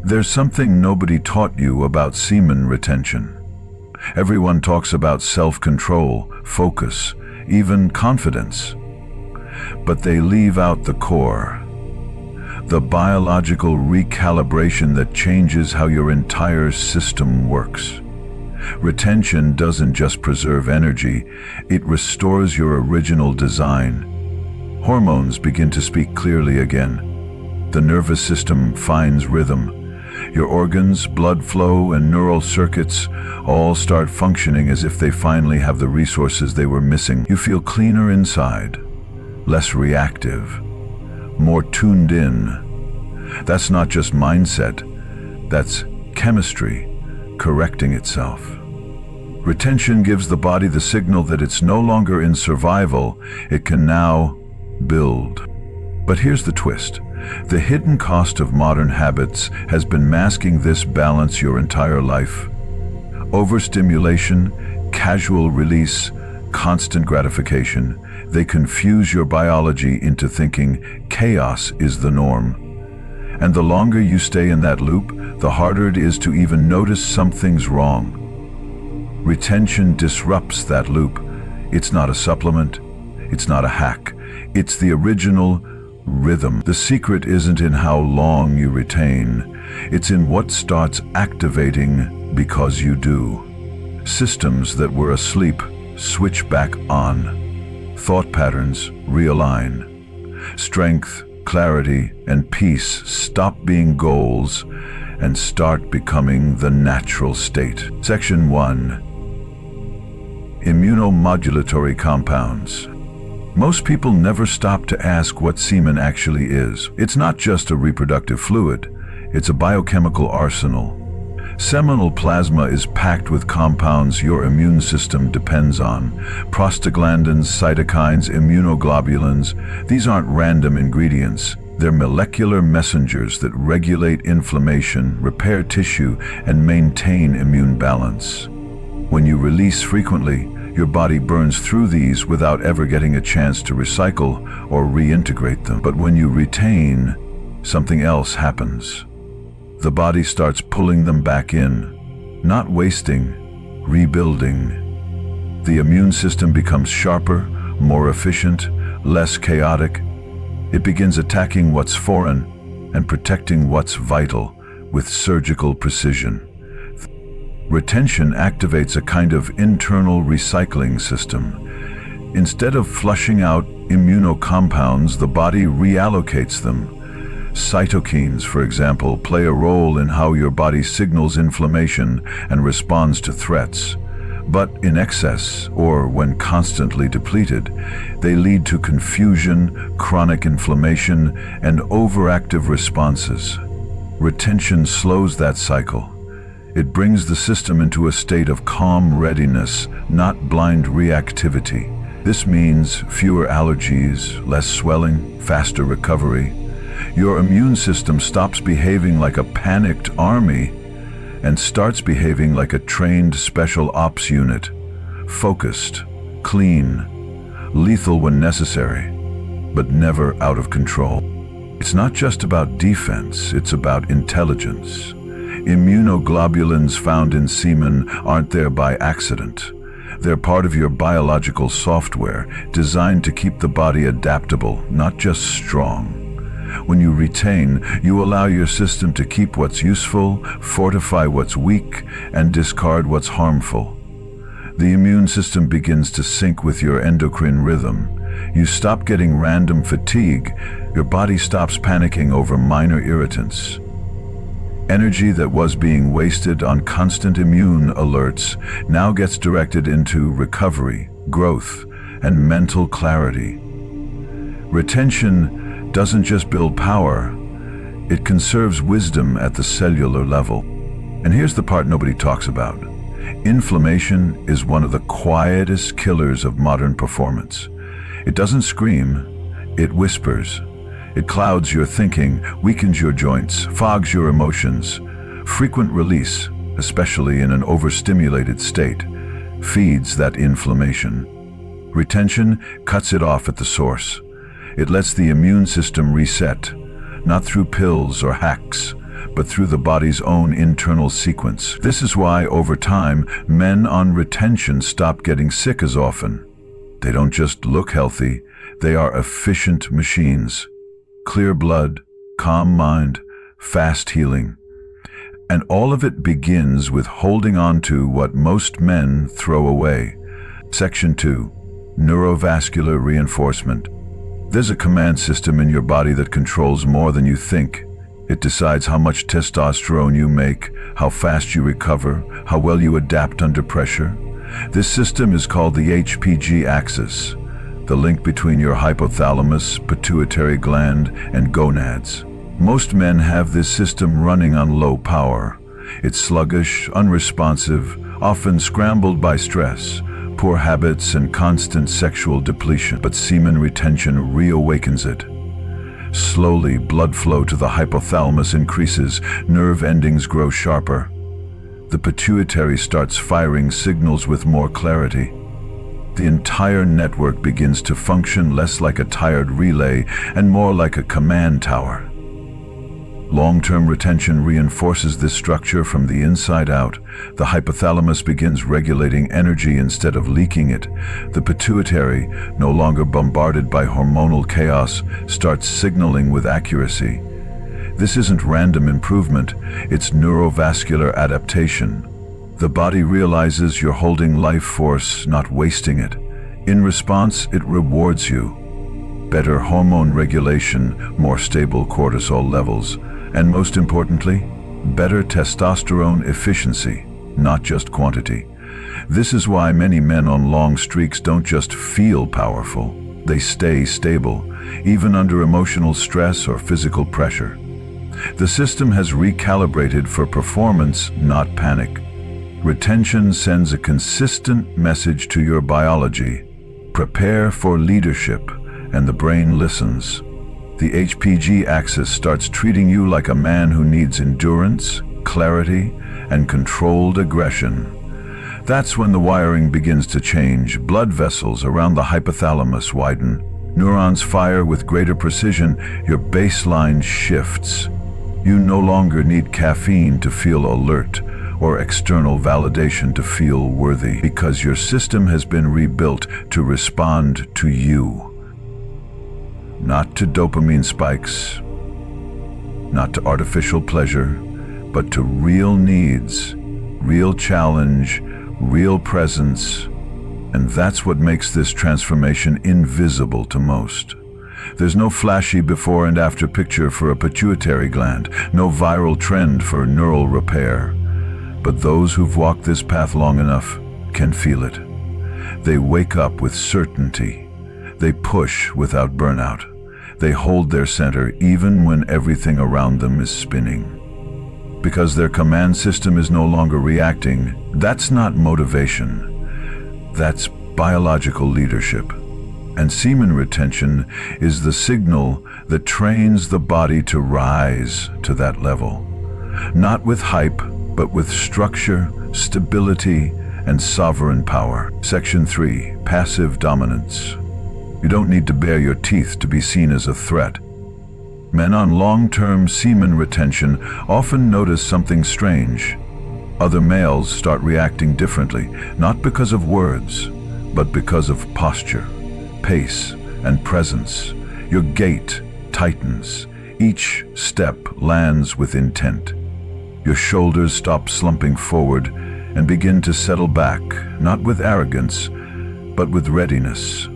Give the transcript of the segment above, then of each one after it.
There's something nobody taught you about semen retention. Everyone talks about self-control, focus, even confidence. But they leave out the core. The biological recalibration that changes how your entire system works. Retention doesn't just preserve energy, it restores your original design. Hormones begin to speak clearly again. The nervous system finds rhythm. Your organs, blood flow, and neural circuits all start functioning as if they finally have the resources they were missing. You feel cleaner inside, less reactive, more tuned in. That's not just mindset, that's chemistry correcting itself. Retention gives the body the signal that it's no longer in survival, it can now build. But here's the twist. The hidden cost of modern habits has been masking this balance your entire life. Overstimulation, casual release, constant gratification, they confuse your biology into thinking chaos is the norm. And the longer you stay in that loop, the harder it is to even notice something's wrong. Retention disrupts that loop. It's not a supplement, it's not a hack, it's the original rhythm. The secret isn't in how long you retain, it's in what starts activating because you do. Systems that were asleep switch back on. Thought patterns realign. Strength, clarity, and peace stop being goals and start becoming the natural state. Section 1. Immunomodulatory compounds. Most people never stop to ask what semen actually is. It's not just a reproductive fluid, it's a biochemical arsenal. Seminal plasma is packed with compounds your immune system depends on. Prostaglandins, cytokines, immunoglobulins. These aren't random ingredients. They're molecular messengers that regulate inflammation, repair tissue, and maintain immune balance. When you release frequently, your body burns through these without ever getting a chance to recycle or reintegrate them. But when you retain, something else happens. The body starts pulling them back in, not wasting, rebuilding. The immune system becomes sharper, more efficient, less chaotic. It begins attacking what's foreign and protecting what's vital with surgical precision. Retention activates a kind of internal recycling system. Instead of flushing out immunocompounds, the body reallocates them. Cytokines, for example, play a role in how your body signals inflammation and responds to threats. But in excess, or when constantly depleted, they lead to confusion, chronic inflammation, and overactive responses. Retention slows that cycle. It brings the system into a state of calm readiness, not blind reactivity. This means fewer allergies, less swelling, faster recovery. Your immune system stops behaving like a panicked army and starts behaving like a trained special ops unit. Focused, clean, lethal when necessary, but never out of control. It's not just about defense, it's about intelligence. Immunoglobulins found in semen aren't there by accident. They're part of your biological software, designed to keep the body adaptable, not just strong. When you retain, you allow your system to keep what's useful, fortify what's weak, and discard what's harmful. The immune system begins to sync with your endocrine rhythm. You stop getting random fatigue. Your body stops panicking over minor irritants. Energy that was being wasted on constant immune alerts now gets directed into recovery, growth, and mental clarity. Retention doesn't just build power, it conserves wisdom at the cellular level. And here's the part nobody talks about. Inflammation is one of the quietest killers of modern performance. It doesn't scream, it whispers. It clouds your thinking, weakens your joints, fogs your emotions. Frequent release, especially in an overstimulated state, feeds that inflammation. Retention cuts it off at the source. It lets the immune system reset, not through pills or hacks, but through the body's own internal sequence. This is why, over time, men on retention stop getting sick as often. They don't just look healthy, they are efficient machines. Clear blood, calm mind, fast healing. And all of it begins with holding on to what most men throw away. Section 2. Neurovascular reinforcement. There's a command system in your body that controls more than you think. It decides how much testosterone you make, how fast you recover, how well you adapt under pressure. This system is called the HPG axis, the link between your hypothalamus, pituitary gland, and gonads. Most men have this system running on low power. It's sluggish, unresponsive, often scrambled by stress, poor habits, and constant sexual depletion. But semen retention reawakens it. Slowly, blood flow to the hypothalamus increases, nerve endings grow sharper. The pituitary starts firing signals with more clarity. The entire network begins to function less like a tired relay and more like a command tower. Long-term retention reinforces this structure from the inside out. The hypothalamus begins regulating energy instead of leaking it. The pituitary, no longer bombarded by hormonal chaos, starts signaling with accuracy. This isn't random improvement, it's neurovascular adaptation. The body realizes you're holding life force, not wasting it. In response, it rewards you. Better hormone regulation, more stable cortisol levels, and most importantly, better testosterone efficiency, not just quantity. This is why many men on long streaks don't just feel powerful, they stay stable, even under emotional stress or physical pressure. The system has recalibrated for performance, not panic. Retention sends a consistent message to your biology. Prepare for leadership, and the brain listens. The HPG axis starts treating you like a man who needs endurance, clarity, and controlled aggression. That's when the wiring begins to change. Blood vessels around the hypothalamus widen. Neurons fire with greater precision. Your baseline shifts. You no longer need caffeine to feel alert or external validation to feel worthy, because your system has been rebuilt to respond to you. Not to dopamine spikes, not to artificial pleasure, but to real needs, real challenge, real presence. And that's what makes this transformation invisible to most. There's no flashy before and after picture for a pituitary gland, no viral trend for neural repair. But those who've walked this path long enough can feel it. They wake up with certainty. They push without burnout. They hold their center even when everything around them is spinning. Because their command system is no longer reacting. That's not motivation. That's biological leadership. And semen retention is the signal that trains the body to rise to that level. Not with hype, but with structure, stability, and sovereign power. Section 3. Passive dominance. You don't need to bare your teeth to be seen as a threat. Men on long-term semen retention often notice something strange. Other males start reacting differently, not because of words, but because of posture, pace, and presence. Your gait tightens. Each step lands with intent. Your shoulders stop slumping forward and begin to settle back, not with arrogance, but with readiness.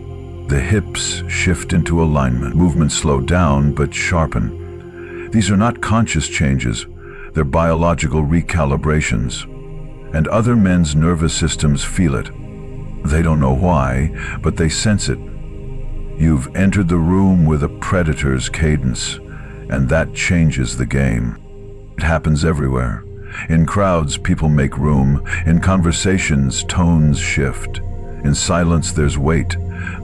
The hips shift into alignment. Movements slow down but sharpen. These are not conscious changes, they're biological recalibrations. And other men's nervous systems feel it. They don't know why, but they sense it. You've entered the room with a predator's cadence, and that changes the game. It happens everywhere. In crowds, people make room. In conversations, tones shift. In silence, there's weight.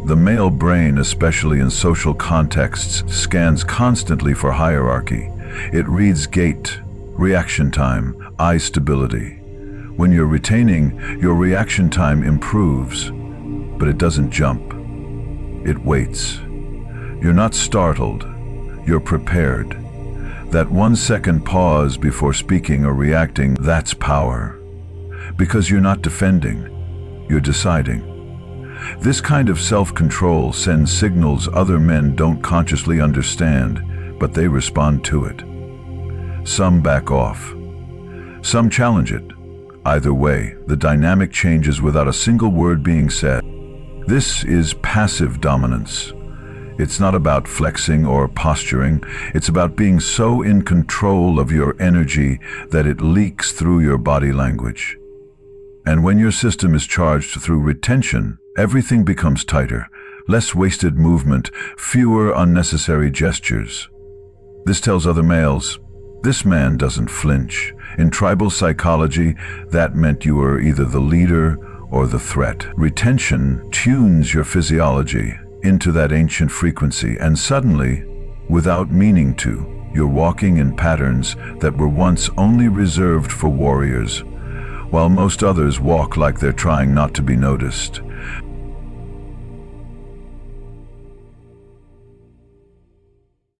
The male brain, especially in social contexts, scans constantly for hierarchy. It reads gait, reaction time, eye stability. When you're retaining, your reaction time improves, but it doesn't jump. It waits. You're not startled, you're prepared. That 1 second pause before speaking or reacting, that's power. Because you're not defending, you're deciding. This kind of self-control sends signals other men don't consciously understand, but they respond to it. Some back off. Some challenge it. Either way, the dynamic changes without a single word being said. This is passive dominance. It's not about flexing or posturing. It's about being so in control of your energy that it leaks through your body language. And when your system is charged through retention, everything becomes tighter, less wasted movement, fewer unnecessary gestures. This tells other males, this man doesn't flinch. In tribal psychology, that meant you were either the leader or the threat. Retention tunes your physiology into that ancient frequency, and suddenly, without meaning to, you're walking in patterns that were once only reserved for warriors, while most others walk like they're trying not to be noticed.